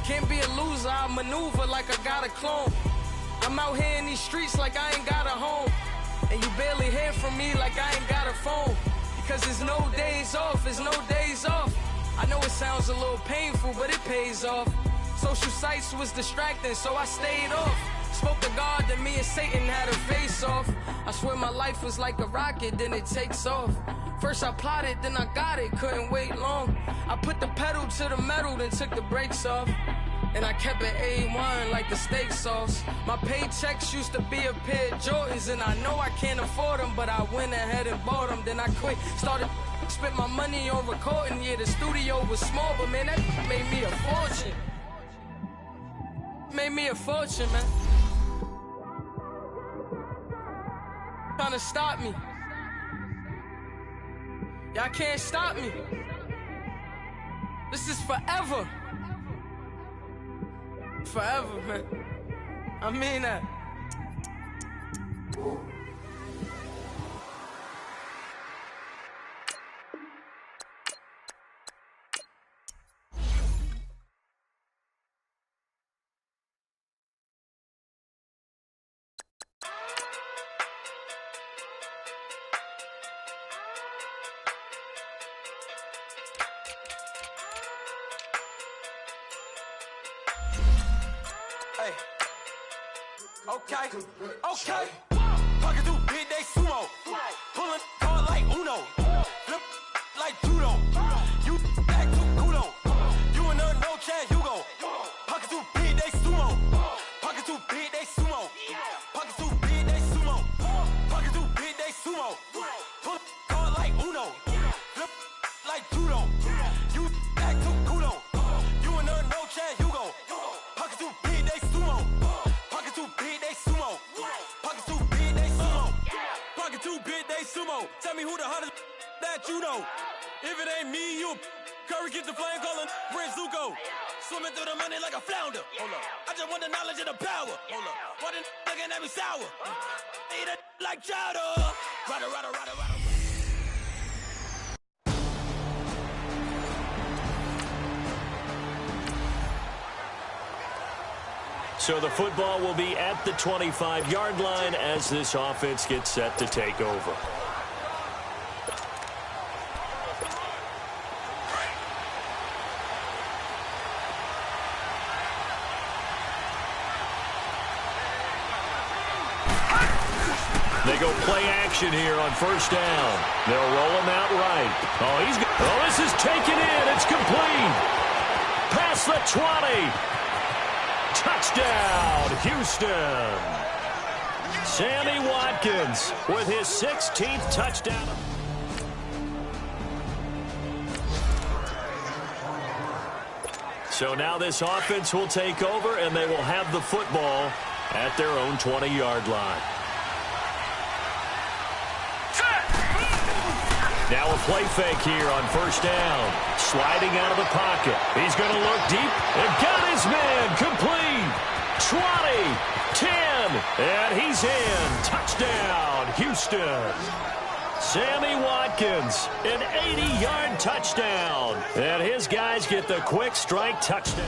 Can't be a loser, I maneuver like I got a clone. I'm out here in these streets like I ain't got a home. And you barely hear from me like I ain't got a phone. Because there's no days off, there's no days off. I know it sounds a little painful, but it pays off. Social sites was distracting, so I stayed off. Spoke to God that me and Satan had a face off. I swear my life was like a rocket, then it takes off. First I plotted, then I got it, couldn't wait long. I put the pedal to the metal, then took the brakes off. And I kept it A1 like the steak sauce. My paychecks used to be a pair of Jordans, and I know I can't afford them, but I went ahead and bought them. Then I quit, started spent my money on recording. Yeah, the studio was small, but man, that made me a fortune. Made me a fortune, man. Trying to stop me. Y'all can't stop me. This is forever. Forever, man. I mean that. Hey, okay, Pocket through big day sumo. Pulling hard like Uno. Flip like judo. You back to kudo. You and her no chance, you go. Pocket through big day sumo. Pocket through big day sumo. Pocket through big day sumo. Pocket through big day sumo. Pull hard like Uno. Flip like judo. You back to kudo. You and her no chance, you go. Pocket through big day sumo. Pocket too big, they sumo. Pocket too big, they sumo. Pocket too big, they sumo. Tell me who the hottest that you know. If it ain't me, you Curry get the flame calling Prince Zuko. Swimming through the money like a flounder. Hold up. I just want the knowledge and the power. Hold up. Why the looking at me sour? Eat it like chowder. Rada. So the football will be at the 25-yard line as this offense gets set to take over. They go play action here on first down. They'll roll him out right. Oh, this is taken in. It's complete. Past the 20. Touchdown, Houston. Sammy Watkins with his 16th touchdown. So now this offense will take over, and they will have the football at their own 20-yard line. Now a play fake here on first down. Sliding out of the pocket. He's going to look deep and got his man complete. 20, 10, and he's in. Touchdown, Houston. Sammy Watkins, an 80-yard touchdown. And his guys get the quick strike touchdown.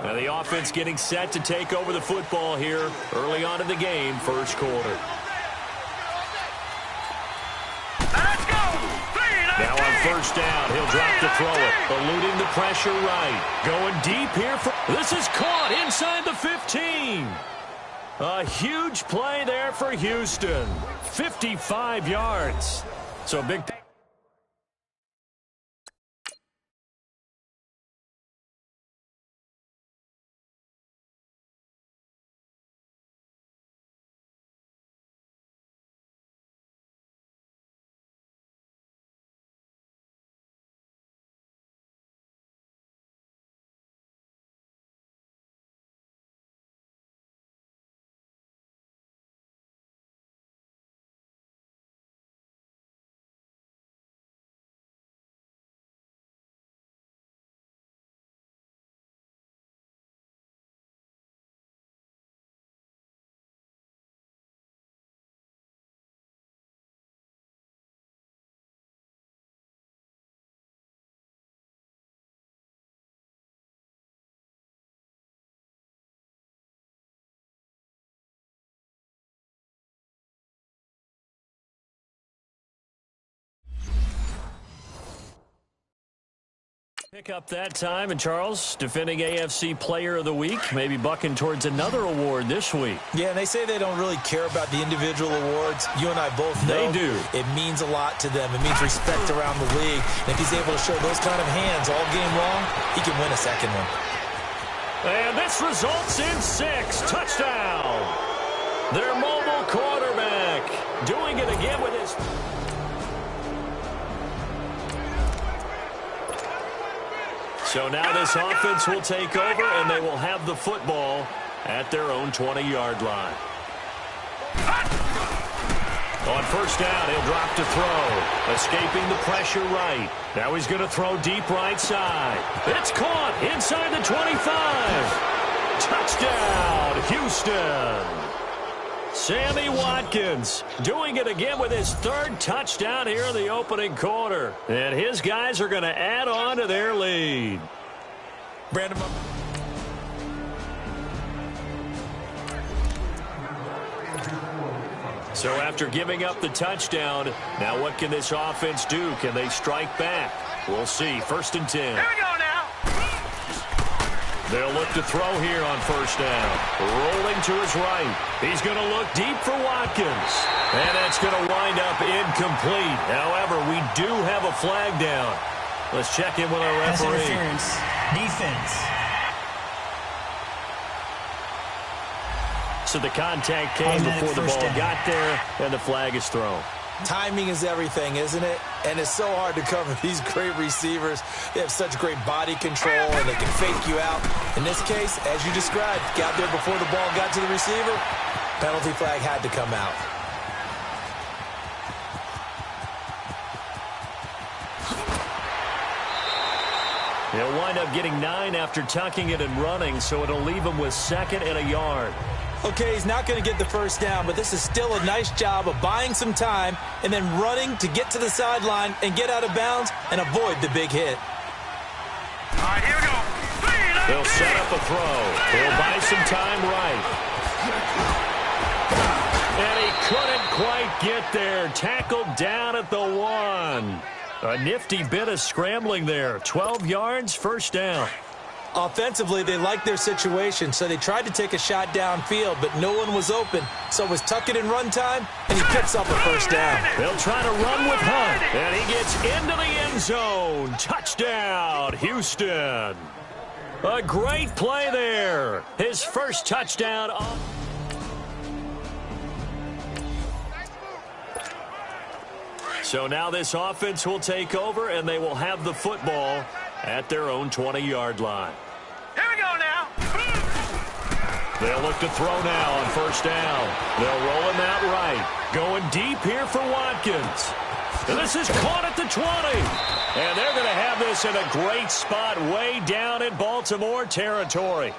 Now the offense getting set to take over the football here early on in the game, first quarter. Now on first down, he'll drop to throw it. Eluding the pressure right. Going deep here. This is caught inside the 15. A huge play there for Houston. 55 yards. So big. Pick up that time, and Charles, defending AFC Player of the Week, maybe bucking towards another award this week. Yeah, and they say they don't really care about the individual awards. You and I both know they do. It means a lot to them. It means respect around the league. And if he's able to show those kind of hands all game long, he can win a second one. And this results in 6. Touchdown. Their mobile quarterback doing it again with his... So now this offense will take over, and they will have the football at their own 20-yard line. On first down, he'll drop to throw. Escaping the pressure right. Now he's going to throw deep right side. It's caught inside the 25. Touchdown, Houston. Sammy Watkins doing it again with his 3rd touchdown here in the opening quarter. And his guys are going to add on to their lead. Brandon. So after giving up the touchdown, now what can this offense do? Can they strike back? We'll see. 1st and 10. Here we go now. They'll look to throw here on first down. Rolling to his right. He's going to look deep for Watkins. And that's going to wind up incomplete. However, we do have a flag down. Let's check in with our referee. Pass interference. Defense. So the contact came before the ball got there, and the flag is thrown. Timing is everything, isn't it? And it's so hard to cover these great receivers. They have such great body control, and they can fake you out. In this case, as you described, got there before the ball got to the receiver. Penalty flag had to come out. He'll wind up getting 9 after tucking it and running, so it'll leave him with 2nd and a yard. Okay, he's not going to get the first down, but this is still a nice job of buying some time and then running to get to the sideline and get out of bounds and avoid the big hit. All right, here we go. They'll set up a throw. He'll buy some time right. And he couldn't quite get there. Tackled down at the 1. A nifty bit of scrambling there. 12 yards, 1st down. Offensively, they liked their situation, so they tried to take a shot downfield, but no one was open. So it was tuck it in run time, and he picks up a 1st down. They'll try to run with Hunt, and he gets into the end zone. Touchdown, Houston. A great play there. His 1st touchdown. So now this offense will take over, and they will have the football at their own 20-yard line. Here we go now. They'll look to throw now on first down. They'll roll him out right. Going deep here for Watkins. And this is caught at the 20. And they're going to have this in a great spot way down in Baltimore territory.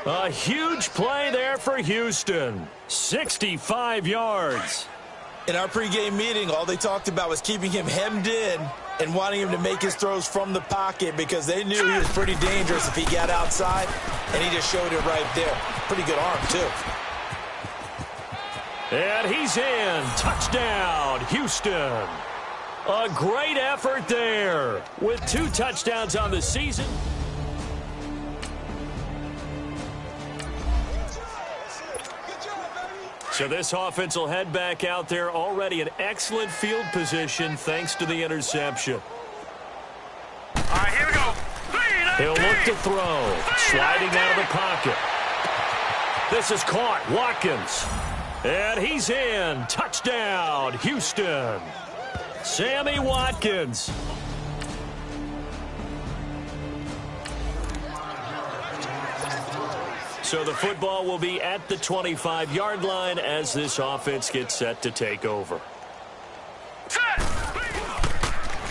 A huge play there for Houston. 65 yards. In our pregame meeting, all they talked about was keeping him hemmed in and wanting him to make his throws from the pocket because they knew he was pretty dangerous if he got outside, and he just showed it right there. Pretty good arm, too. And he's in. Touchdown, Houston. A great effort there with 2 touchdowns on the season. So this offense will head back out there already in excellent field position thanks to the interception. All right, here we go. He'll look to throw. Sliding out of the pocket. This is caught. Watkins. And he's in. Touchdown, Houston. Sammy Watkins. So the football will be at the 25-yard line as this offense gets set to take over.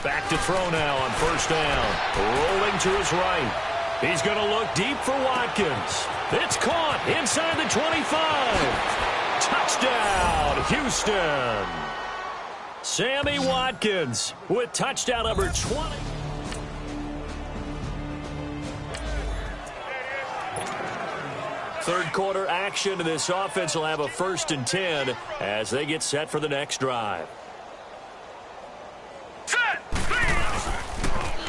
Back to throw now on first down. Rolling to his right. He's going to look deep for Watkins. It's caught inside the 25. Touchdown, Houston. Sammy Watkins with touchdown number 20. Third quarter action, and this offense will have a 1st and 10 as they get set for the next drive.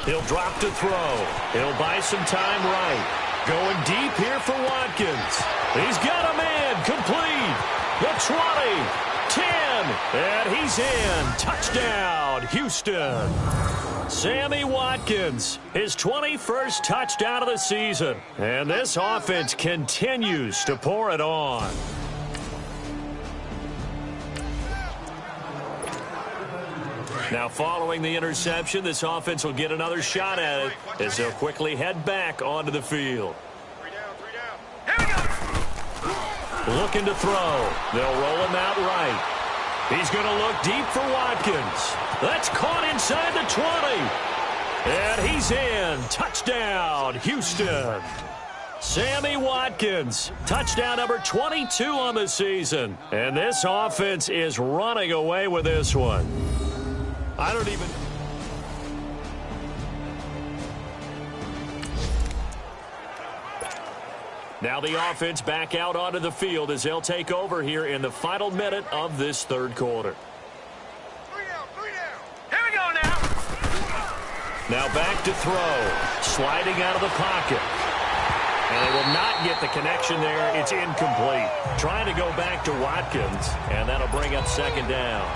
He'll drop to throw. He'll buy some time right. Going deep here for Watkins. He's got a man complete. The 20, 10, and he's in. Touchdown, Houston. Sammy Watkins, his 21st touchdown of the season. And this offense continues to pour it on. Now, following the interception, this offense will get another shot at it as they'll quickly head back onto the field. Looking to throw. They'll roll him out right. He's going to look deep for Watkins. That's caught inside the 20. And he's in. Touchdown, Houston. Sammy Watkins, touchdown number 22 on the season. And this offense is running away with this one. I don't even... Now the offense back out onto the field as they'll take over here in the final minute of this third quarter. Three down. Here we go now. Now back to throw. Sliding out of the pocket. And they will not get the connection there. It's incomplete. Trying to go back to Watkins, and that'll bring up second down.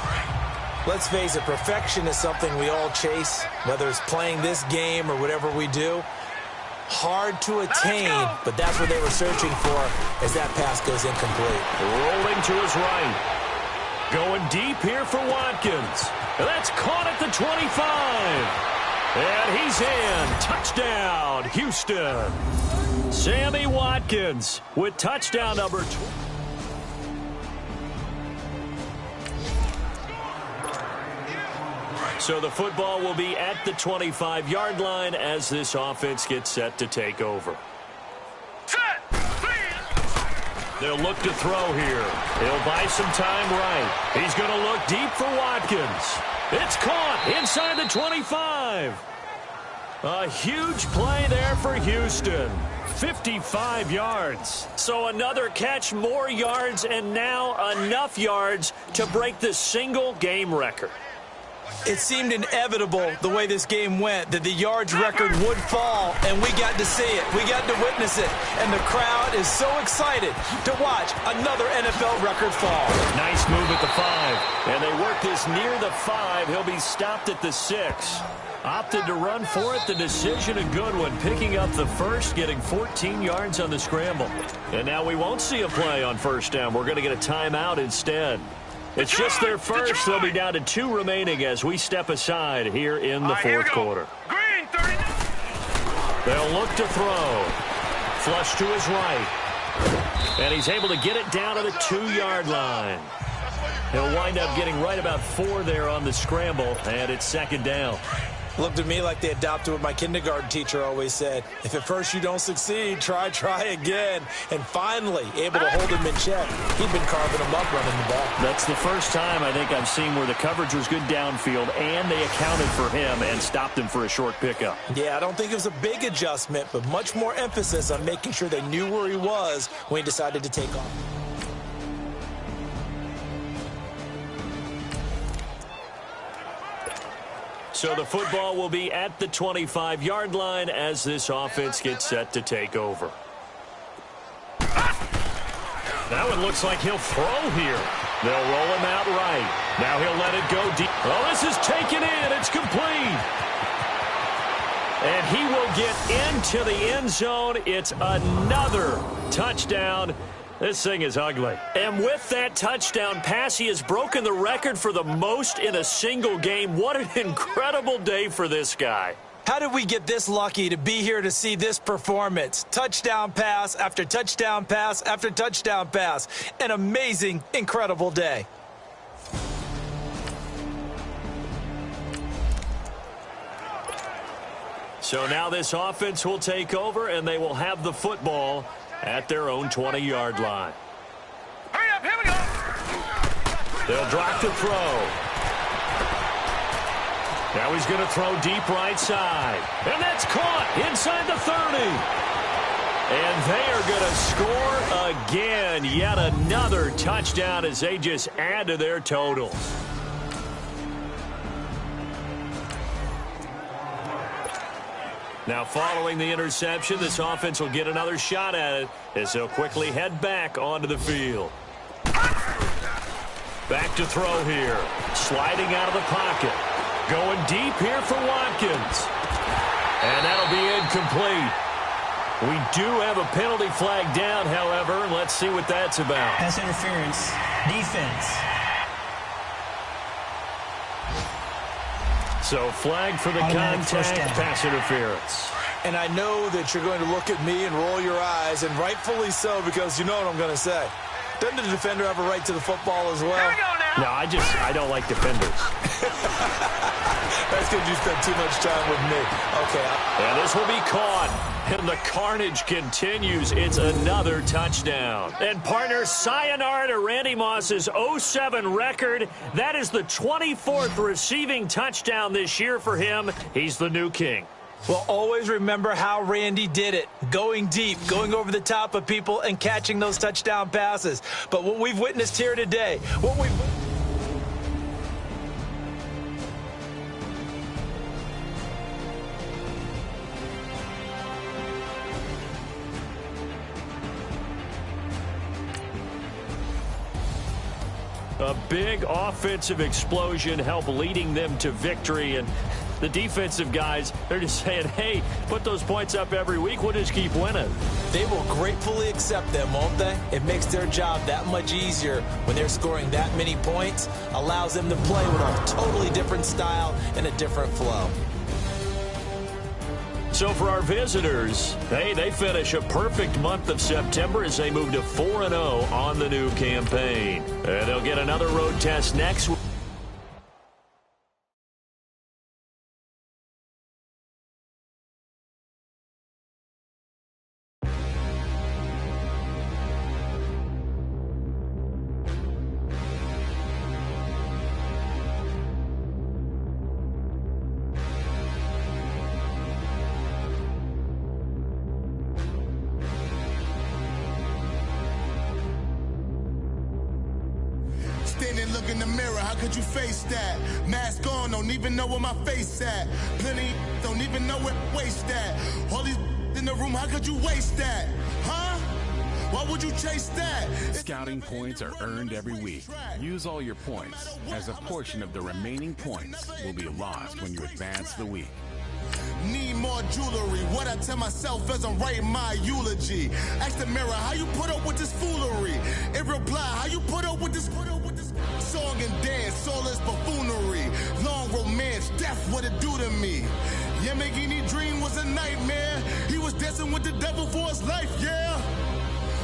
Let's face it, perfection is something we all chase, whether it's playing this game or whatever we do. Hard to attain, but that's what they were searching for as that pass goes incomplete. Rolling to his right. Going deep here for Watkins. That's caught at the 25. And he's in. Touchdown, Houston. Sammy Watkins with touchdown number 2. So the football will be at the 25-yard line as this offense gets set to take over. They'll look to throw here. He'll buy some time right. He's going to look deep for Watkins. It's caught inside the 25. A huge play there for Houston. 55 yards. So another catch, more yards, and now enough yards to break the single game record. It seemed inevitable the way this game went that the yards record would fall, and we got to see it. We got to witness it, and the crowd is so excited to watch another NFL record fall. Nice move at the 5, and they work this near the 5. He'll be stopped at the 6. Opted to run for it. The decision a good one, picking up the first, getting 14 yards on the scramble. And now we won't see a play on first down. We're going to get a timeout instead. It's just their first. They'll be down to 2 remaining as we step aside here in the fourth quarter. Green, 30. They'll look to throw. Flush to his right. And he's able to get it down to the 2-yard line. He'll wind up getting right about 4 there on the scramble, and it's second down. Looked to me like they adopted what my kindergarten teacher always said. If at first you don't succeed, try again. And finally, able to hold him in check. He'd been carving him up running the ball. That's the first time I think I've seen where the coverage was good downfield, and they accounted for him and stopped him for a short pickup. Yeah, I don't think it was a big adjustment, but much more emphasis on making sure they knew where he was when he decided to take off. So the football will be at the 25-yard line as this offense gets set to take over. That one looks like he'll throw here. They'll roll him out right. Now he'll let it go deep. Oh, this is taken in. It's complete. And he will get into the end zone. It's another touchdown. This thing is ugly. And with that touchdown pass, he has broken the record for the most in a single game. What an incredible day for this guy. How did we get this lucky to be here to see this performance? Touchdown pass after touchdown pass after touchdown pass. An amazing, incredible day. So now this offense will take over, and they will have the football at their own 20-yard line. Hurry up, here we go. They'll drop to throw. Now he's going to throw deep right side. And that's caught inside the 30. And they are going to score again. Yet another touchdown as they just add to their totals. Now, following the interception, this offense will get another shot at it as they'll quickly head back onto the field. Back to throw here. Sliding out of the pocket. Going deep here for Watkins. And that'll be incomplete. We do have a penalty flag down, however. Let's see what that's about. Pass interference. Defense. So flag for the contact, pass interference. And I know that you're going to look at me and roll your eyes, and rightfully so, because you know what I'm going to say. Doesn't the defender have a right to the football as well? Here we go now. No, I don't like defenders. That's because you spent too much time with me. Okay. And this will be caught. And the carnage continues. It's another touchdown. And partner, sayonara to Randy Moss's 0-7 record. That is the 24th receiving touchdown this year for him. He's the new king. Well, always remember how Randy did it. Going deep, going over the top of people, and catching those touchdown passes. But what we've witnessed here today, A big offensive explosion helped leading them to victory. And the defensive guys, they're just saying, hey, put those points up every week. We'll just keep winning. They will gratefully accept them, won't they? It makes their job that much easier when they're scoring that many points. Allows them to play with a totally different style and a different flow. So for our visitors, hey, they finish a perfect month of September as they move to 4-0 on the new campaign. And they'll get another road test next week. Standing, look in the mirror, how could you face that? Mask on, don't even know where my face at. Plenty, don't even know where waste at. All these in the room, how could you waste that? Huh? Why would you chase that? Scouting points are earned every week. Use all your points, as a portion of the remaining points will be lost when you advance the week. Need more jewelry. What I tell myself as I'm writing my eulogy. Ask the mirror, how you put up with this foolery? It reply, how you put up with this song and dance, soulless buffoonery. Long romance, death, what it do to me? Yamagini dream was a nightmare. He was dancing with the devil for his life, yeah.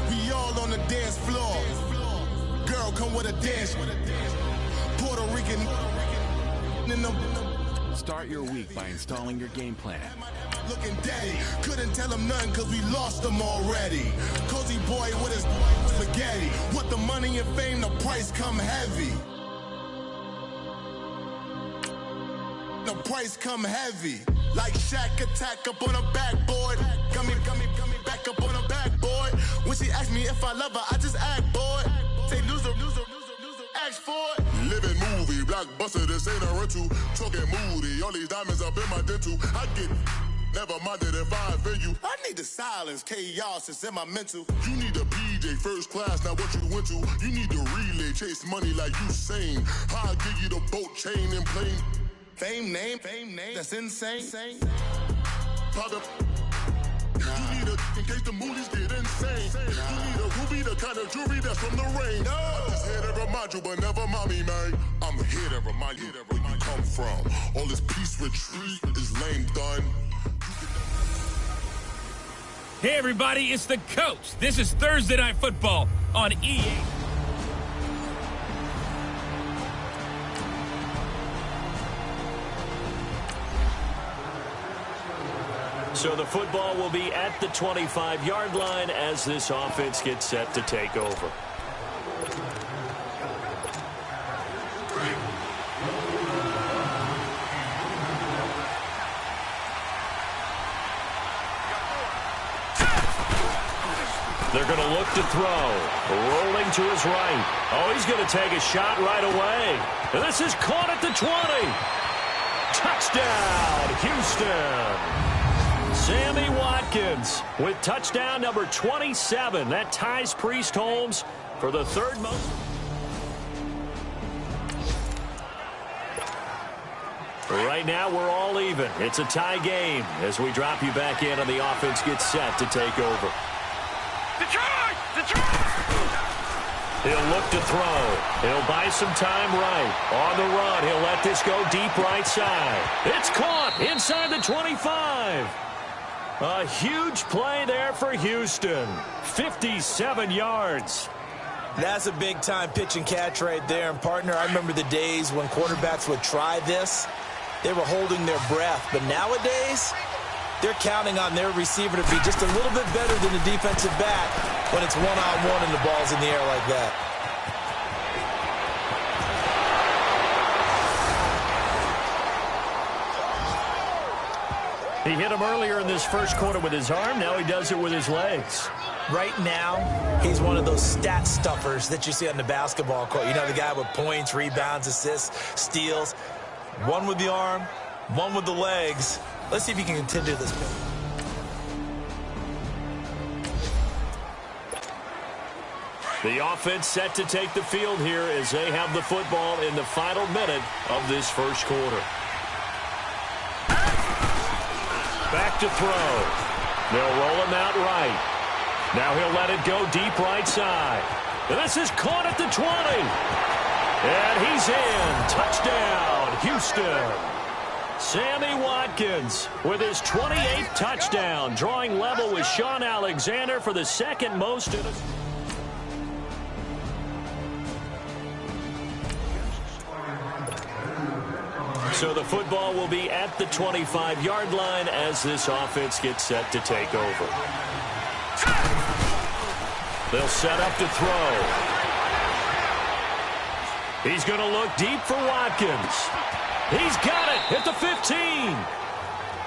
We all on the dance floor. Girl, come with a dance. Puerto Rican in the... Start your week by installing your game plan. Looking daddy, couldn't tell him nothing cause we lost him already. Cozy boy with his spaghetti. With the money and fame, the price come heavy. The price come heavy. Like Shaq attack up on a backboard. Got me back up on a backboard. When she asked me if I love her, I just act bored. Say loser, ask for it. Living movie, blockbuster, this ain't a rental. Talking moody, all these diamonds up in my dental. I get never minded if I offend you. I need the silence, chaos is in my mental. You need a PJ first class, not what you went to. You need the relay, chase money like you sane. I'll give you the boat chain and plane. Fame name, that's insane. Private. You need a, in case the movies get insane. You need a ruby, the kind of jewelry that's from the rain. No. I'm just here to remind you, but never mommy, man. I'm here to remind you where you come from. All this peace retreat is lame done. Hey everybody, it's the coach. This is Thursday Night Football on EA. So the football will be at the 25-yard line as this offense gets set to take over. They're going to look to throw. Rolling to his right. Oh, he's going to take a shot right away. And this is caught at the 20. Touchdown, Houston. Sammy Watkins with touchdown number 27. That ties Priest Holmes for the third most. Right now, we're all even. It's a tie game as we drop you back in and the offense gets set to take over. Detroit! Detroit! He'll look to throw. He'll buy some time right. On the run, he'll let this go deep right side. It's caught inside the 25. A huge play there for Houston. 57 yards. That's a big-time pitch and catch right there. And, partner, I remember the days when quarterbacks would try this. They were holding their breath. But nowadays, they're counting on their receiver to be just a little bit better than the defensive back when it's one-on-one and the ball's in the air like that. He hit him earlier in this first quarter with his arm. Now he does it with his legs. Right now, he's one of those stat stuffers that you see on the basketball court. You know, the guy with points, rebounds, assists, steals. One with the arm, one with the legs. Let's see if he can continue this. The offense set to take the field here as they have the football in the final minute of this first quarter. Back to throw. They'll roll him out right. Now he'll let it go deep right side. And this is caught at the 20. And he's in. Touchdown, Houston. Sammy Watkins with his 28th touchdown, drawing level with Sean Alexander for the second most in a... So the football will be at the 25-yard line as this offense gets set to take over. They'll set up to throw. He's going to look deep for Watkins. He's got it at the 15.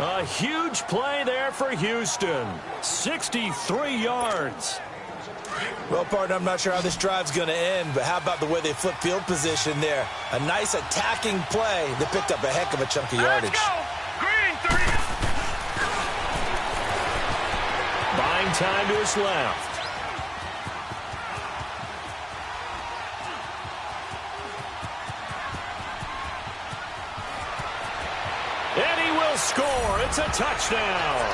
A huge play there for Houston. 63 yards. Well, partner, I'm not sure how this drive's going to end, but how about the way they flip field position there? A nice attacking play that picked up a heck of a chunk of yardage. Let's go! Green 3. Buying time to his left. And he will score. It's a touchdown.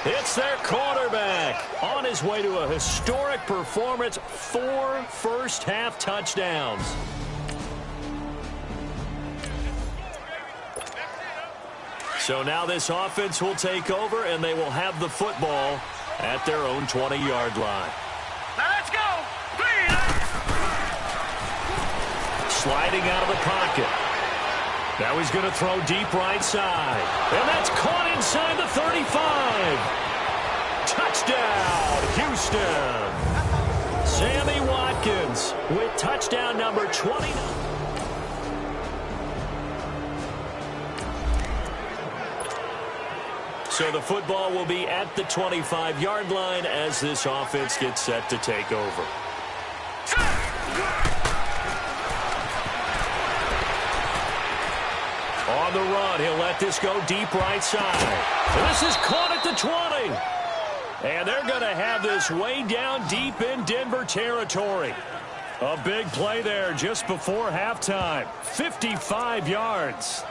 It's their quarterback on his way to a historic performance. 4 first-half touchdowns. So now this offense will take over, and they will have the football at their own 20-yard line. Now let's go! Green. Sliding out of the pocket. Now he's going to throw deep right side. And that's caught inside the 35. Touchdown, Houston. Sammy Watkins with touchdown number 29. So the football will be at the 25-yard line as this offense gets set to take over. On the run, he'll let this go deep right side. And this is caught at the 20. And they're going to have this way down deep in Denver territory. A big play there just before halftime. 55 yards.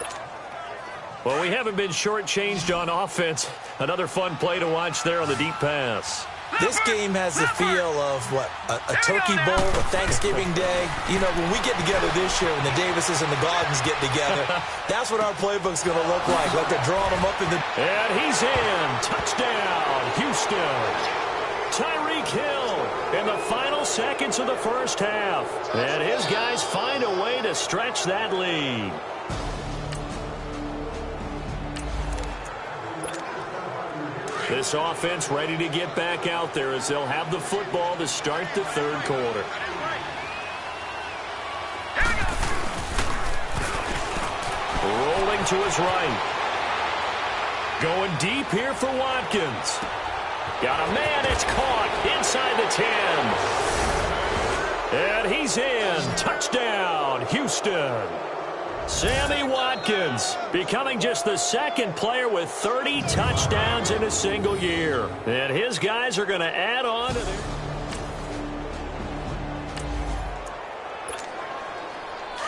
Well, we haven't been shortchanged on offense. Another fun play to watch there on the deep pass. This game has the feel of, what, a turkey bowl, a Thanksgiving day. You know, when we get together this year, when the Davises and the Gardens get together, that's what our playbook's going to look like they're drawing them up in the... And he's in. Touchdown, Houston. Tyreek Hill in the final seconds of the first half. And his guys find a way to stretch that lead. This offense ready to get back out there as they'll have the football to start the third quarter. Rolling to his right. Going deep here for Watkins. Got a man, it's caught inside the 10. And he's in. Touchdown, Houston. Sammy Watkins becoming just the second player with 30 touchdowns in a single year. And his guys are going to add on to their...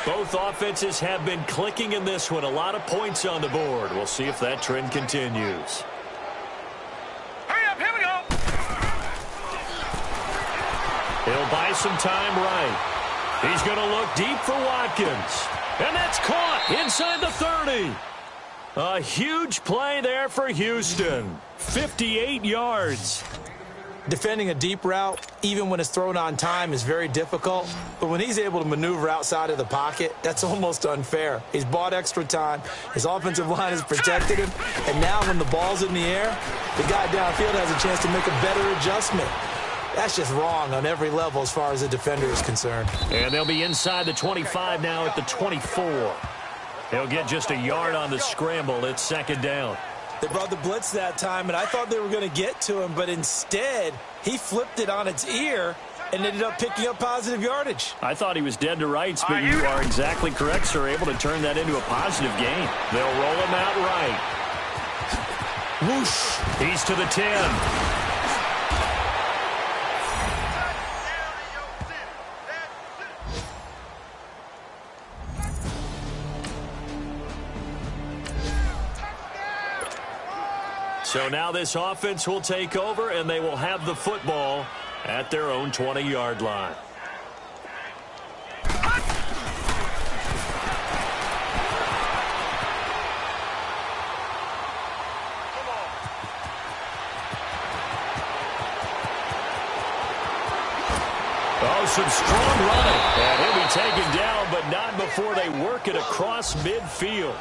Both offenses have been clicking in this one. A lot of points on the board. We'll see if that trend continues. Hurry up, here we go. He'll buy some time right. He's going to look deep for Watkins. And that's caught inside the 30. A huge play there for Houston. 58 yards. Defending a deep route, even when it's thrown on time, is very difficult. But when he's able to maneuver outside of the pocket, that's almost unfair. He's bought extra time. His offensive line has protected him. And now when the ball's in the air, the guy downfield has a chance to make a better adjustment. That's just wrong on every level as far as the defender is concerned. And they'll be inside the 25 now at the 24. He'll get just a yard on the scramble. It's second down. They brought the blitz that time, and I thought they were going to get to him, but instead he flipped it on its ear and ended up picking up positive yardage. I thought he was dead to rights, but you are exactly correct, sir. Able to turn that into a positive gain. They'll roll him out right. Whoosh. He's to the 10. So now this offense will take over, and they will have the football at their own 20-yard line. Oh, some strong running. And he'll be taken down, but not before they work it across midfield.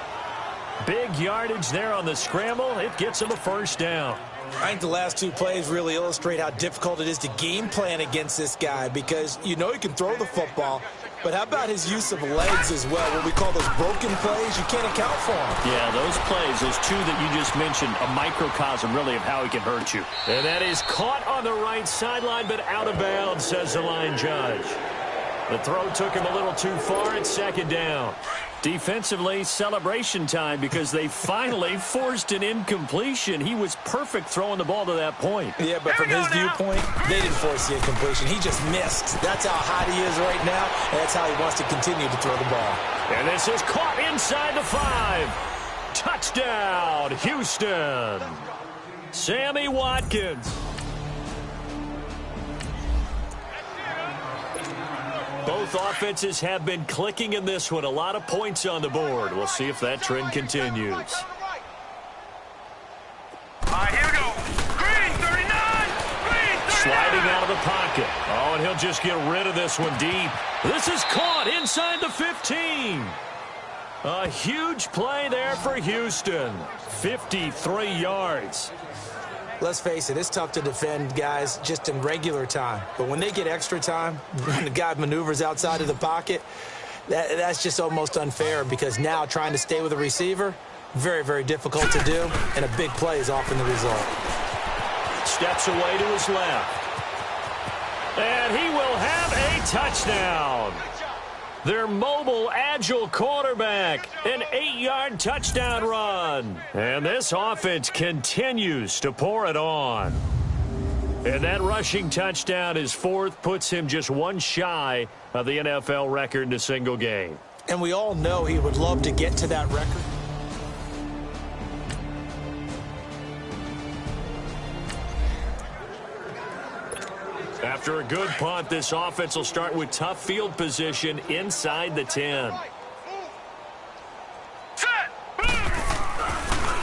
Big yardage there on the scramble. It gets him a first down. I think the last two plays really illustrate how difficult it is to game plan against this guy, because you know he can throw the football, but how about his use of legs as well? What we call those broken plays, you can't account for them. Yeah, those plays, those two that you just mentioned, a microcosm really of how he can hurt you. And that is caught on the right sideline, but out of bounds, says the line judge. The throw took him a little too far. It's second down. Defensively, celebration time, because they finally forced an incompletion. He was perfect throwing the ball to that point. Yeah, but from his viewpoint, they didn't force the incompletion. He just missed. That's how hot he is right now, and that's how he wants to continue to throw the ball. And this is caught inside the 5. Touchdown, Houston. Sammy Watkins. Both offenses have been clicking in this one. A lot of points on the board. We'll see if that trend continues. All right, here we go. Green, 39. Green, 39. Sliding out of the pocket. Oh, and he'll just get rid of this one deep. This is caught inside the 15. A huge play there for Houston. 53 yards. Let's face it, it's tough to defend guys just in regular time. But when they get extra time, when the guy maneuvers outside of the pocket, that's just almost unfair, because now trying to stay with a receiver, very, very difficult to do, and a big play is often the result. Steps away to his left. And he will have a touchdown. Their mobile, agile quarterback, an 8-yard touchdown run. And this offense continues to pour it on. And that rushing touchdown, his 4th, puts him just one shy of the NFL record in a single game. And we all know he would love to get to that record. After a good punt, this offense will start with tough field position inside the 10.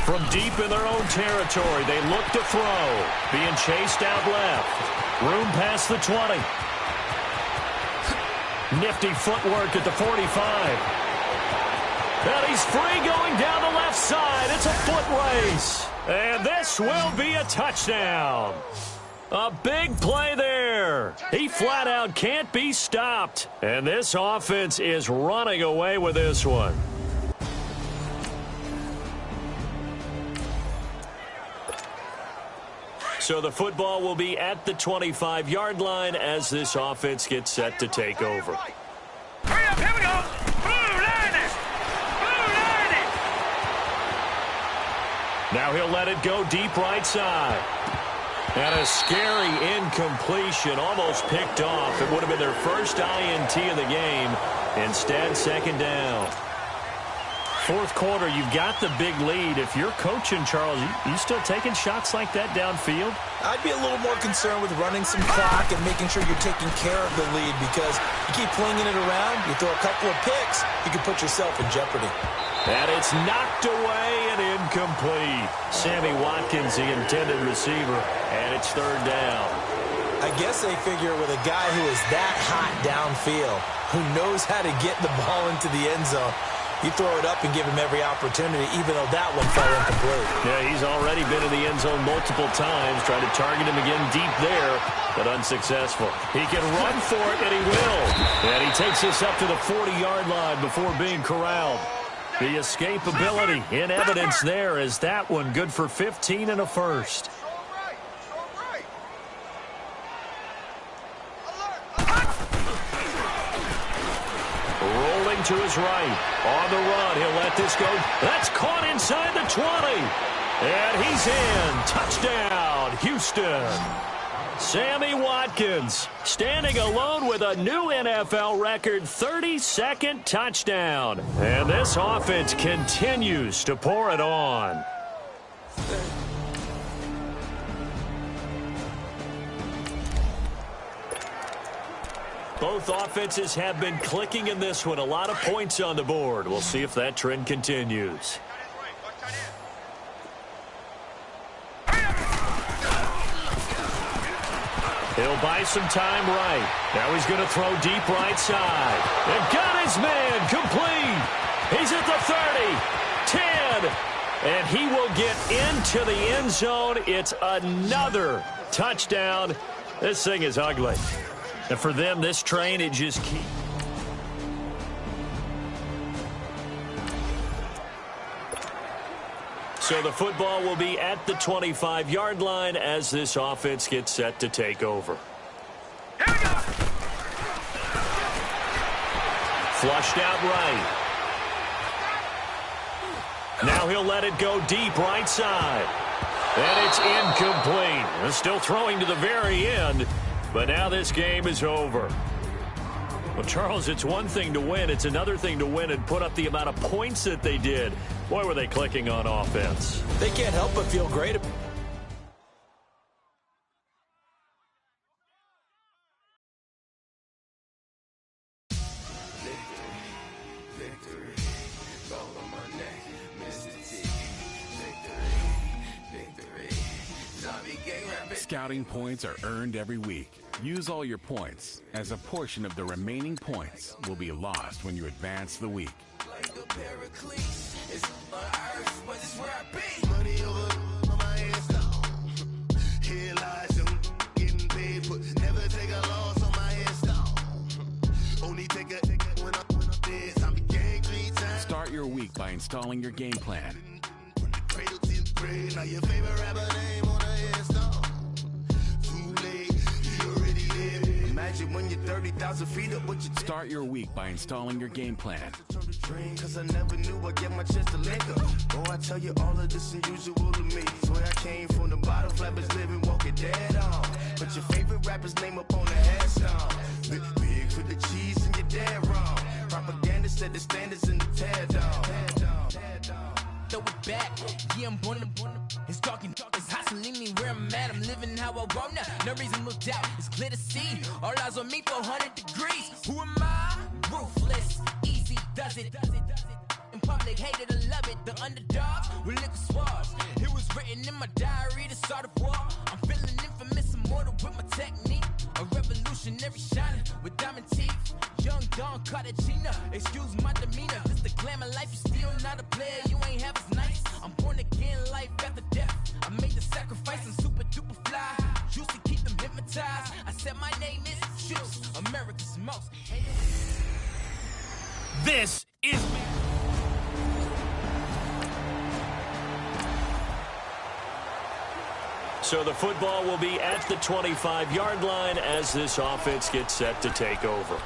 From deep in their own territory, they look to throw. Being chased out left. Room past the 20. Nifty footwork at the 45. And he's free going down the left side. It's a foot race. And this will be a touchdown. A big play there. He flat out can't be stopped. And this offense is running away with this one. So the football will be at the 25-yard line as this offense gets set to take over. Hurry up, here we go. Blue line it. Now he'll let it go deep right side. And a scary incompletion, almost picked off. It would have been their first INT of the game. Instead, second down. Fourth quarter, you've got the big lead. If you're coaching, Charles, you still taking shots like that downfield? I'd be a little more concerned with running some clock and making sure you're taking care of the lead, because you keep flinging it around, you throw a couple of picks, you can put yourself in jeopardy. And it's knocked away and incomplete. Sammy Watkins, the intended receiver, and it's third down. I guess they figure with a guy who is that hot downfield, who knows how to get the ball into the end zone, you throw it up and give him every opportunity, even though that one fell incomplete. Yeah, he's already been in the end zone multiple times, trying to target him again deep there, but unsuccessful. He can run for it, and he will. And he takes this up to the 40-yard line before being corralled. The escapability in evidence there is that one good for 15 and a first. Rolling to his right. On the run, he'll let this go. That's caught inside the 20. And he's in. Touchdown, Houston. Sammy Watkins standing alone with a new NFL record 32nd touchdown. And this offense continues to pour it on. Both offenses have been clicking in this one. A lot of points on the board. We'll see if that trend continues. He'll buy some time right. Now he's going to throw deep right side. And got his man complete. He's at the 30, 10, and he will get into the end zone. It's another touchdown. This thing is ugly. And for them, this train, it just keeps. So the football will be at the 25-yard line as this offense gets set to take over. Flushed out right. Now he'll let it go deep right side. And it's incomplete. They're still throwing to the very end. But now this game is over. Well, Charles, it's one thing to win. It's another thing to win and put up the amount of points that they did. Boy, were they clicking on offense. They can't help but feel great. Scouting points are earned every week. Use all your points, as a portion of the remaining points will be lost when you advance the week. Start your week by installing your game plan. Start your week by installing your game plan. Cause I never knew I'd get my chance to lick up. Oh, I tell you all of this unusual to me. Swear I came from the bottom, flappers living, walking dead on. Put your favorite rapper's name up on the headstone. Big for the cheese and you're dead wrong. Propaganda set the standards in the tear down. Throw it back, yeah, I'm born to it's talking, it's hustling me where I'm at. I'm living how I want now. No reason to look out, it's clear to see. All eyes on me, 400 degrees. Who am I? Ruthless, easy, does it. In public, hated or love it. The underdogs with liquor swabs. It was written in my diary to start a war. I'm feeling infamous, immortal with my technique. A revolutionary shining with diamond teeth. Young Don Cartagena, excuse my demeanor. This the glamour life, you still not a player, you ain't half as nice. I'm born again, life after death. I made the sacrifice, I'm super duper fly. Juicy, keep them hypnotized. I said my name is Juice, America's most. This is... So the football will be at the 25-yard line as this offense gets set to take over.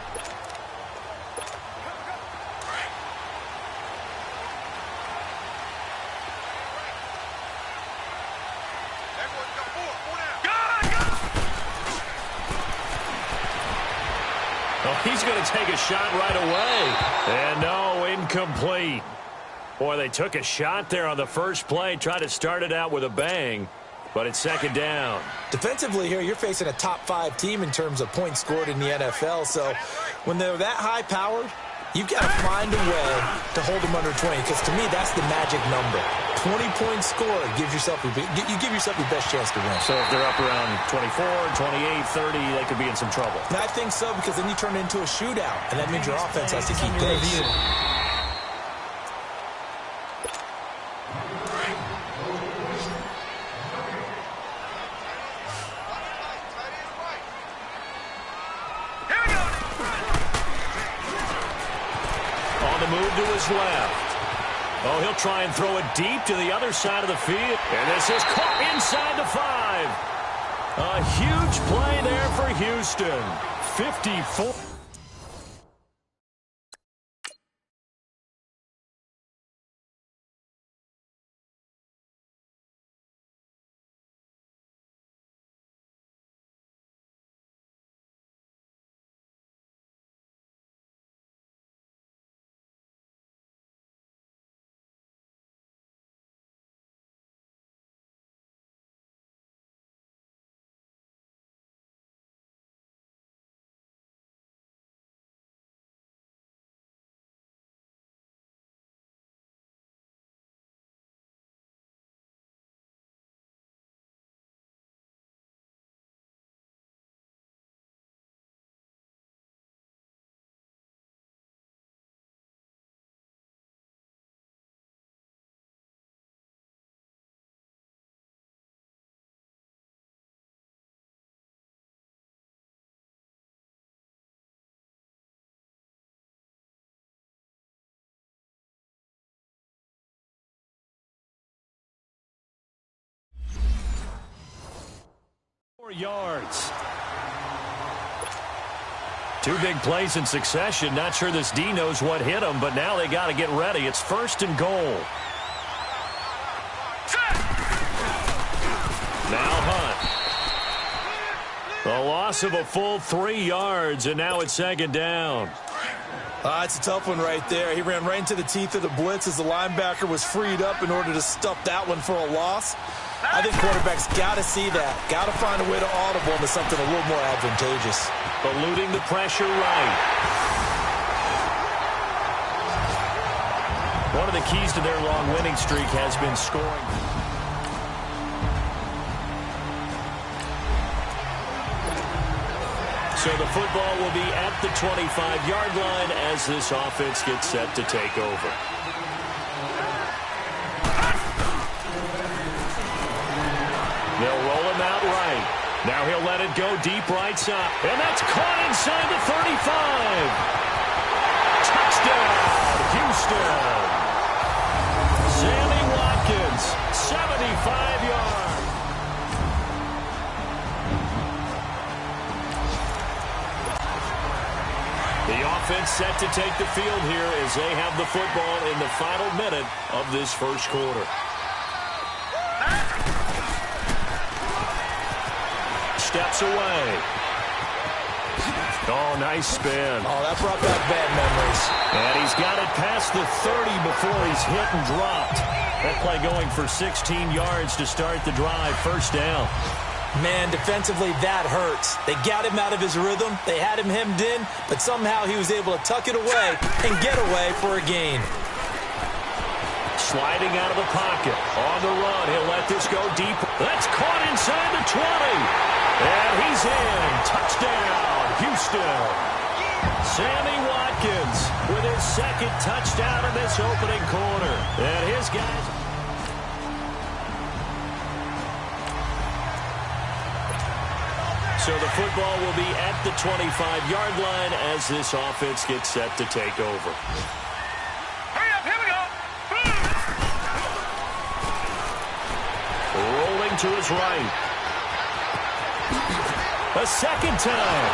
Oh, he's going to take a shot right away. And no, incomplete. Boy, they took a shot there on the first play, tried to start it out with a bang, but it's second down. Defensively here, you're facing a top-5 team in terms of points scored in the NFL, so when they're that high-powered, you've got to find a way to hold them under 20, because to me, that's the magic number. 20 points scored, you give yourself your best chance to win. So if they're up around 24, 28, 30, they could be in some trouble. And I think so, because then you turn it into a shootout, and that means your offense has to keep pace. Move to his left. Oh, he'll try and throw it deep to the other side of the field. And this is caught inside the 5. A huge play there for Houston. 54. Yards. 2 big plays in succession. Not sure this D knows what hit him, but now they got to get ready. It's 1st and goal. Now Hunt. A loss of a full 3 yards, and now it's 2nd down. It's a tough one right there. He ran right into the teeth of the blitz as the linebacker was freed up in order to stuff that one for a loss. I think quarterbacks got to see that. Got to find a way to audible into something a little more advantageous. Eluding the pressure right. One of the keys to their long winning streak has been scoring. So the football will be at the 25-yard line as this offense gets set to take over. They'll roll him out right. Now he'll let it go deep right side. And that's caught inside the 35. Touchdown, Houston. Sammy Watkins, 75 yards. The offense set to take the field here as they have the football in the final minute of this first quarter. Steps away. Oh, nice spin. Oh, that brought back bad memories. And he's got it past the 30 before he's hit and dropped. That play going for 16 yards to start the drive. 1st down. Man, defensively, that hurts. They got him out of his rhythm. They had him hemmed in, but somehow he was able to tuck it away and get away for a gain. Sliding out of the pocket. On the run, he'll let this go deep. That's caught inside the 20. And he's in. Touchdown, Houston. Sammy Watkins with his 2nd touchdown in this opening quarter. And his guys... So the football will be at the 25-yard line as this offense gets set to take over. Hurry up, here we go. Rolling to his right. A 2nd time.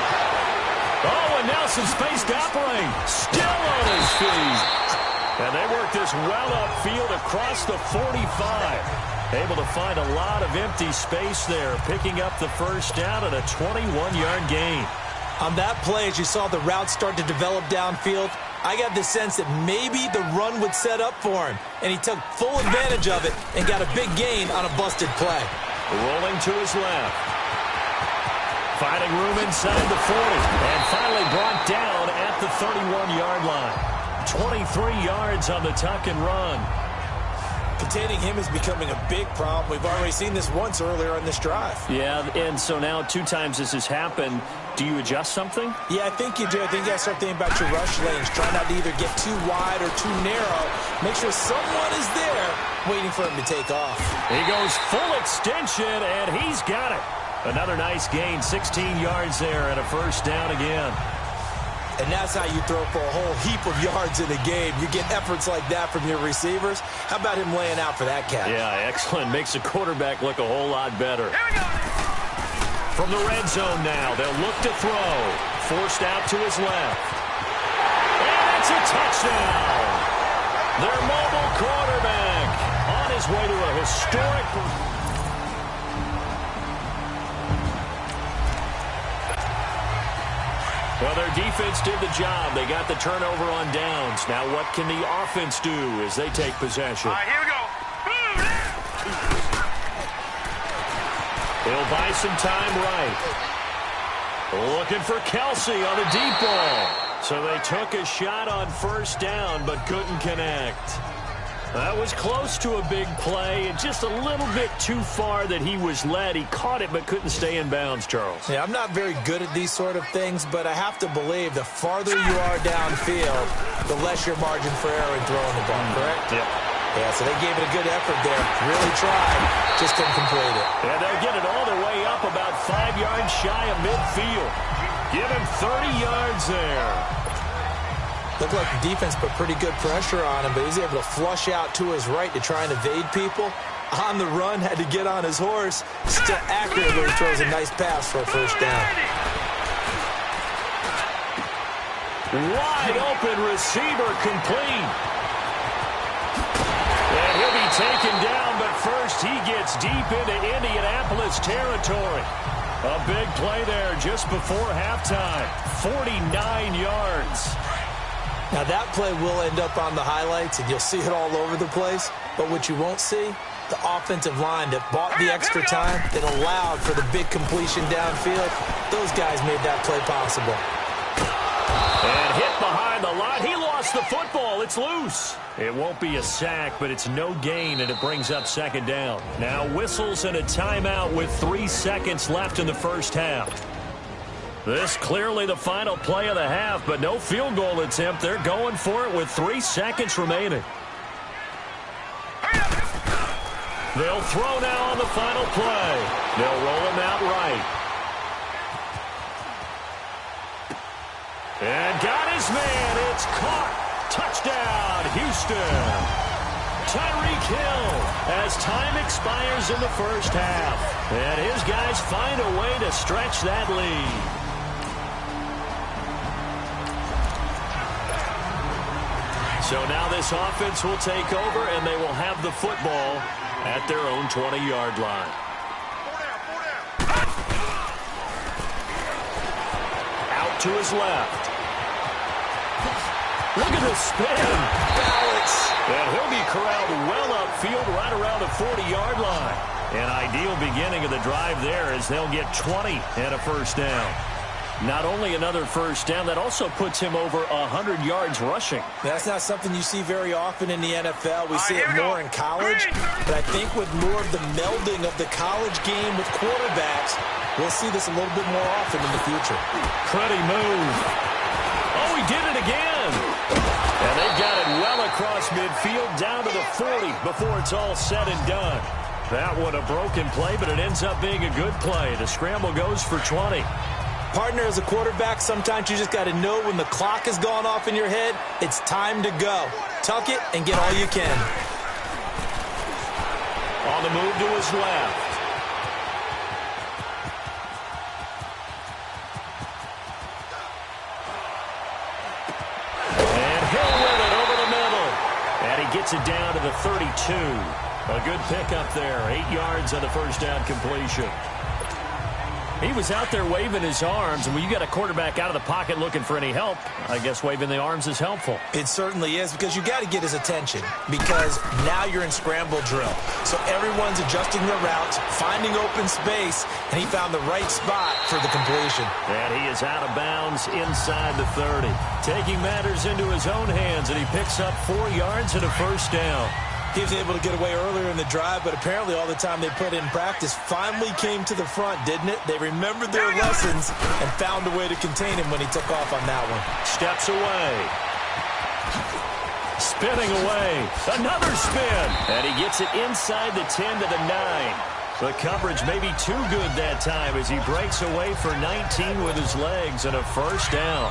Oh, and now some space to operate. Still on his feet. And they work this well upfield across the 45. Able to find a lot of empty space there, picking up the first down and a 21-yard gain. On that play, as you saw the route start to develop downfield, I got the sense that maybe the run would set up for him, and he took full advantage of it and got a big gain on a busted play. Rolling to his left. Finding room inside the 40, and finally brought down at the 31-yard line. 23 yards on the tuck and run. Containing him is becoming a big problem. We've already seen this once earlier on this drive. Yeah, and so now 2 times this has happened. Do you adjust something? Yeah, I think you do. I think you got to start thinking about your rush lanes. Try not to either get too wide or too narrow. Make sure someone is there waiting for him to take off. He goes full extension, and he's got it. Another nice gain, 16 yards there, and a first down again. And that's how you throw for a whole heap of yards in a game. You get efforts like that from your receivers. How about him laying out for that catch? Yeah, excellent. Makes the quarterback look a whole lot better. From the red zone now, they'll look to throw. Forced out to his left. And it's a touchdown. Their mobile quarterback on his way to a historic... Well, their defense did the job. They got the turnover on downs. Now what can the offense do as they take possession? All right, here we go. He'll buy some time right. Looking for Kelsey on the deep ball. So they took a shot on first down but couldn't connect. That was close to a big play and just a little bit too far that he was led. He caught it but couldn't stay in bounds, Charles. Yeah, I'm not very good at these sort of things, but I have to believe the farther you are downfield, the less your margin for error in throwing the ball, correct? Yep. Yeah, so they gave it a good effort there. Really tried, just couldn't complete it. And they'll get it all the way up about 5 yards shy of midfield. Give him 30 yards there. Looked like the defense put pretty good pressure on him, but he's able to flush out to his right to try and evade people. On the run, had to get on his horse. Still accurate, but he throws a nice pass for a first down. Wide open receiver complete. And he'll be taken down, but first he gets deep into Indianapolis territory. A big play there just before halftime. 49 yards. Now that play will end up on the highlights, and you'll see it all over the place. But what you won't see, the offensive line that bought the extra time, that allowed for the big completion downfield, those guys made that play possible. And hit behind the line. He lost the football. It's loose. It won't be a sack, but it's no gain, and it brings up second down. Now whistles and a timeout with 3 seconds left in the first half. This clearly the final play of the half, but no field goal attempt. They're going for it with 3 seconds remaining. They'll throw now on the final play. They'll roll him out right. And got his man. It's caught. Touchdown, Houston. Tyreek Hill as time expires in the first half. And his guys find a way to stretch that lead. So now this offense will take over, and they will have the football at their own 20-yard line. Out to his left. Look at the spin. Balance. And he'll be corralled well upfield right around the 40-yard line. An ideal beginning of the drive there as they'll get 20 and a first down. Not only another first down, that also puts him over 100 yards rushing. That's not something you see very often in the NFL. We see it more in college, but I think with more of the melding of the college game with quarterbacks, we'll see this a little bit more often in the future. Pretty move. Oh, he did it again. And they've got it well across midfield down to the 40 before it's all said and done. That one a broken play, but it ends up being a good play. The scramble goes for 20. Partner, as a quarterback, sometimes you just got to know when the clock has gone off in your head, it's time to go. Tuck it and get all you can. On the move to his left. And Hill with it over the middle. And he gets it down to the 32. A good pickup there. 8 yards on the first down completion. He was out there waving his arms, and when you got a quarterback out of the pocket looking for any help, I guess waving the arms is helpful. It certainly is, because you got to get his attention, because now you're in scramble drill. So everyone's adjusting their routes, finding open space, and he found the right spot for the completion. And he is out of bounds inside the 30. Taking matters into his own hands, and he picks up 4 yards and a first down. He was able to get away earlier in the drive, but apparently all the time they put in practice finally came to the front, didn't it? They remembered their lessons and found a way to contain him when he took off on that one. Steps away. Spinning away. Another spin. And he gets it inside the 10 to the 9. The coverage may be too good that time as he breaks away for 19 with his legs and a first down.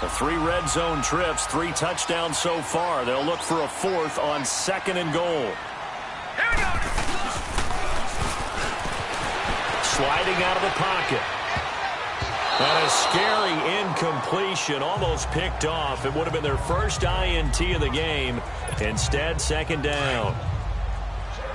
The 3 red zone trips, 3 touchdowns so far. They'll look for a 4th on 2nd and goal. Sliding out of the pocket. And a scary incompletion, almost picked off. It would have been their first INT of the game. Instead, 2nd down.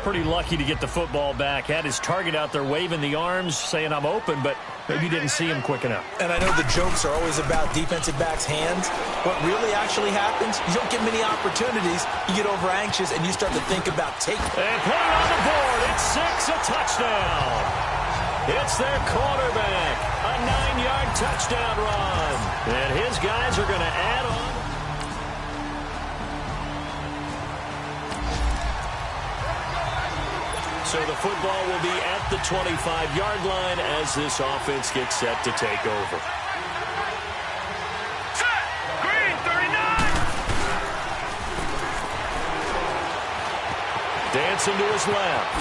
Pretty lucky to get the football back. Had his target out there waving the arms, saying I'm open, but maybe didn't see him quick enough. And I know the jokes are always about defensive backs' hands. What really actually happens, you don't get many opportunities. You get over anxious, and you start to think about taking. And put it on the board. It's 6, a touchdown. It's their quarterback. A 9-yard touchdown run. And his guys are going to add on. So the football will be at the 25-yard line as this offense gets set to take over. Set. Green, 39. Dancing to his left.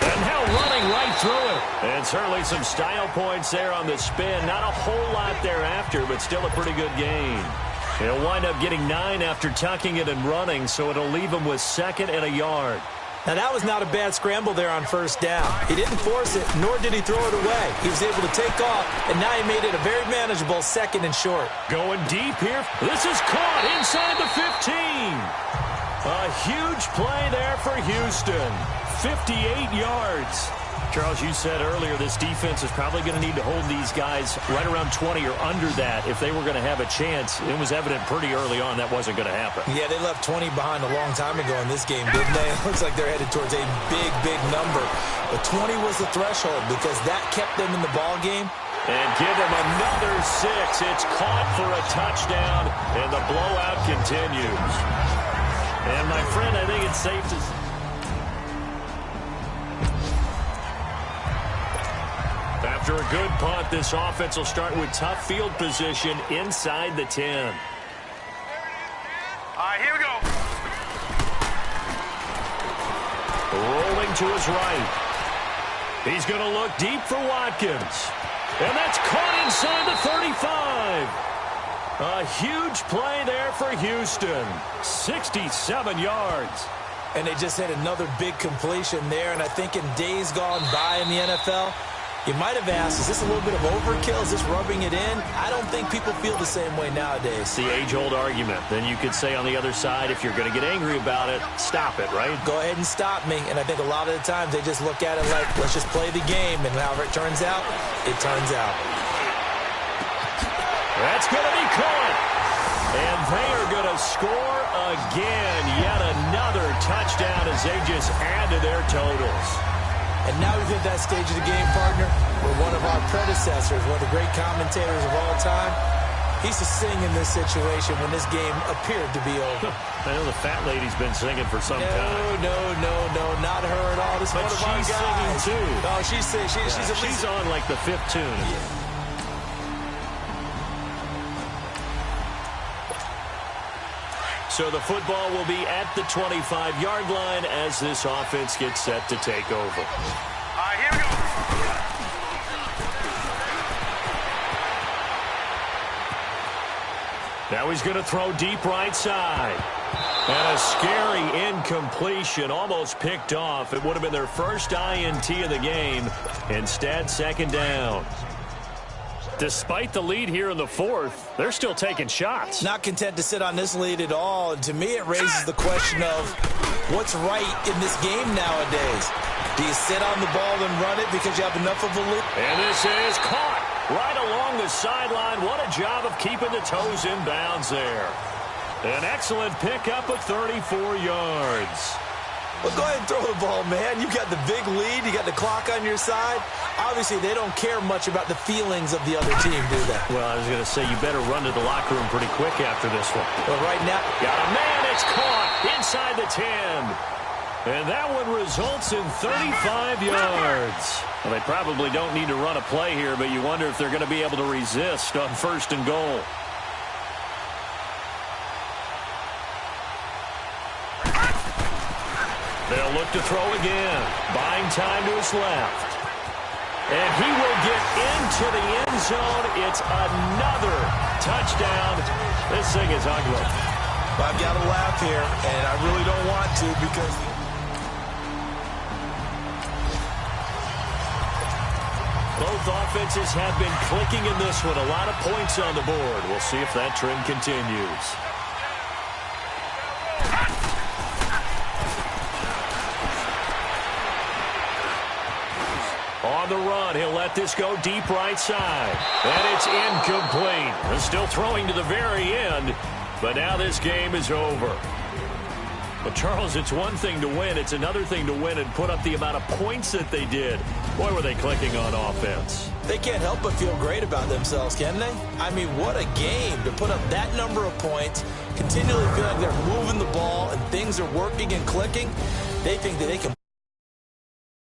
And now running right through it. And certainly some style points there on the spin. Not a whole lot thereafter, but still a pretty good gain. He'll wind up getting 9 after tucking it and running, so it'll leave him with 2nd and a yard. Now, that was not a bad scramble there on first down. He didn't force it, nor did he throw it away. He was able to take off, and now he made it a very manageable 2nd and short. Going deep here. This is caught inside the 15. A huge play there for Houston. 58 yards. Charles, you said earlier this defense is probably going to need to hold these guys right around 20 or under that if they were going to have a chance. It was evident pretty early on that wasn't going to happen. Yeah, they left 20 behind a long time ago in this game, didn't they? It looks like they're headed towards a big, big number. But 20 was the threshold because that kept them in the ball game. And give them another 6. It's caught for a touchdown, and the blowout continues. And, my friend, I think it's safe to say. After a good punt, this offense will start with tough field position inside the 10. All right, here we go. Rolling to his right. He's going to look deep for Watkins. And that's caught inside the 35. A huge play there for Houston. 67 yards. And they just had another big completion there. And I think in days gone by in the NFL, you might have asked, is this a little bit of overkill? Is this rubbing it in? I don't think people feel the same way nowadays. It's the age-old argument. Then you could say on the other side, if you're going to get angry about it, stop it, right? Go ahead and stop me. And I think a lot of the times they just look at it like, let's just play the game. And however it turns out, it turns out. That's going to be caught. And they are going to score again. Yet another touchdown as they just add to their totals. And now we've hit that stage of the game, partner, where one of our predecessors, one of the great commentators of all time, he used to sing in this situation when this game appeared to be over. I know the fat lady's been singing for some time. No, not her at all. This is one of our guys. She's singing too. No, she's on like the 5th tune. Yeah. So the football will be at the 25-yard line as this offense gets set to take over. All right, here we go. Now he's going to throw deep right side. And a scary incompletion, almost picked off. It would have been their first INT of the game. Instead, 2nd down. Despite the lead here in the fourth, they're still taking shots. Not content to sit on this lead at all. And to me, it raises the question of what's right in this game nowadays. Do you sit on the ball and run it because you have enough of a lead? And this is caught right along the sideline. What a job of keeping the toes in bounds there. An excellent pickup of 34 yards. Well, go ahead and throw the ball, man. You got the big lead. You got the clock on your side. Obviously, they don't care much about the feelings of the other team, do they? Well, I was going to say, you better run to the locker room pretty quick after this one. Well, right now, got a man. It's caught inside the 10. And that one results in 35 yards. Well, they probably don't need to run a play here, but you wonder if they're going to be able to resist on 1st and goal. They'll look to throw again. Buying time to his left. And he will get into the end zone. It's another touchdown. This thing is ugly. Well, I've got to laugh here, and I really don't want to because both offenses have been clicking in this one. A lot of points on the board. We'll see if that trend continues. On the run, he'll let this go deep right side. And it's incomplete. They're still throwing to the very end, but now this game is over. But, Charles, it's one thing to win. It's another thing to win and put up the amount of points that they did. Boy, were they clicking on offense. They can't help but feel great about themselves, can they? I mean, what a game to put up that number of points, continually feel like they're moving the ball and things are working and clicking. They think that they can